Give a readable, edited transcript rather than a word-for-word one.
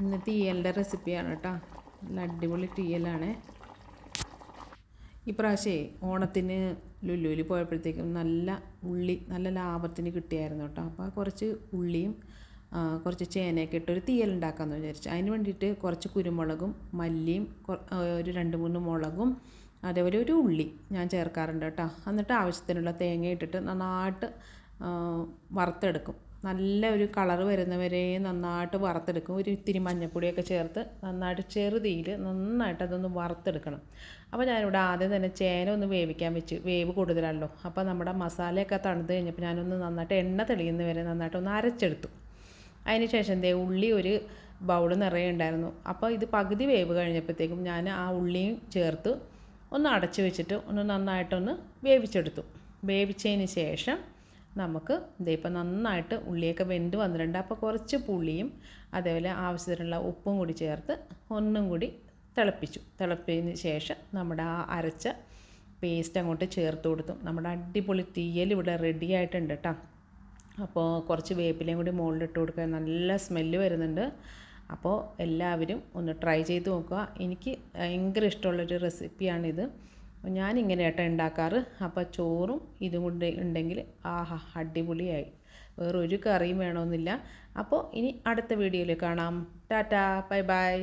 ഇന്ന് തീയലിൻ്റെ റെസിപ്പിയാണ് കേട്ടോ. നല്ല അടിപൊളി തീയലാണ്. ഇപ്രാവശ്യമേ ഓണത്തിന് ലുലുവിൽ പോയപ്പോഴത്തേക്കും നല്ല ലാഭത്തിന് കിട്ടിയായിരുന്നു കേട്ടോ. അപ്പോൾ കുറച്ച് ഉള്ളിയും കുറച്ച് ചേനയൊക്കെ ഇട്ടൊരു തീയൽ ഉണ്ടാക്കാമെന്ന് വിചാരിച്ചു. അതിന് വേണ്ടിയിട്ട് കുറച്ച് കുരുമുളകും മല്ലിയും ഒരു 2-3 മുളകും അതേപോലെ ഒരു ഉള്ളി ഞാൻ ചേർക്കാറുണ്ട് കേട്ടോ. എന്നിട്ട് ആവശ്യത്തിനുള്ള തേങ്ങ ഇട്ടിട്ട് നന്നായിട്ട് വറുത്തെടുക്കും. നല്ല ഒരു കളറ് വരുന്നവരെ നന്നായിട്ട് വറുത്തെടുക്കും. ഒരു ഇത്തിരി മഞ്ഞൾപ്പൊടിയൊക്കെ ചേർത്ത് നന്നായിട്ട് ചെറുതീയിൽ നന്നായിട്ട് അതൊന്ന് വറുത്തെടുക്കണം. അപ്പോൾ ഞാനിവിടെ ആദ്യം തന്നെ ചേന ഒന്ന് വേവിക്കാൻ വെച്ച്, വേവ് കൂടുതലാണല്ലോ. അപ്പോൾ നമ്മുടെ മസാലയൊക്കെ തണുത്ത് കഴിഞ്ഞപ്പോൾ ഞാനൊന്ന് നന്നായിട്ട് എണ്ണ തെളിയുന്ന വരെ നന്നായിട്ടൊന്ന് അരച്ചെടുത്തു. അതിന് ശേഷം ഉള്ളി ഒരു ബൗൾ നിറയെ ഉണ്ടായിരുന്നു. അപ്പോൾ ഇത് പകുതി വേവ് കഴിഞ്ഞപ്പോഴത്തേക്കും ഞാൻ ആ ഉള്ളിയും ചേർത്ത് ഒന്ന് അടച്ചു വെച്ചിട്ട് ഒന്ന് നന്നായിട്ടൊന്ന് വേവിച്ചെടുത്തു. വേവിച്ചതിന് ശേഷം നമുക്ക് ഇപ്പം നന്നായിട്ട് ഉള്ളിയൊക്കെ വെന്ത് വന്നിട്ടുണ്ട്. അപ്പോൾ കുറച്ച് പുളിയും അതേപോലെ ആവശ്യത്തിനുള്ള ഉപ്പും കൂടി ചേർത്ത് ഒന്നും കൂടി തിളപ്പിച്ചതിന് ശേഷം നമ്മുടെ ആ അരച്ച പേസ്റ്റ് അങ്ങോട്ട് ചേർത്ത് കൊടുത്തു. നമ്മുടെ അടിപൊളി തീയൽ ഇവിടെ റെഡി ആയിട്ടുണ്ട് കേട്ടോ. അപ്പോൾ കുറച്ച് വേപ്പിലയും കൂടി മുകളിലിട്ട് കൊടുക്കുക. നല്ല സ്മെല്ല് വരുന്നുണ്ട്. അപ്പോൾ എല്ലാവരും ഒന്ന് ട്രൈ ചെയ്ത് നോക്കുക. എനിക്ക് ഭയങ്കര ഇഷ്ടമുള്ളൊരു റെസിപ്പിയാണിത്. ഞാനിങ്ങനെ ഉണ്ടാക്കാറ്. അപ്പോൾ ചോറും ഇതും കൊണ്ട് ഉണ്ടെങ്കിൽ ആഹാ അടിപൊളിയായി. വേറൊരു കറിയും വേണമെന്നില്ല. അപ്പോൾ ഇനി അടുത്ത വീഡിയോയിൽ കാണാം. Tata, bye bye.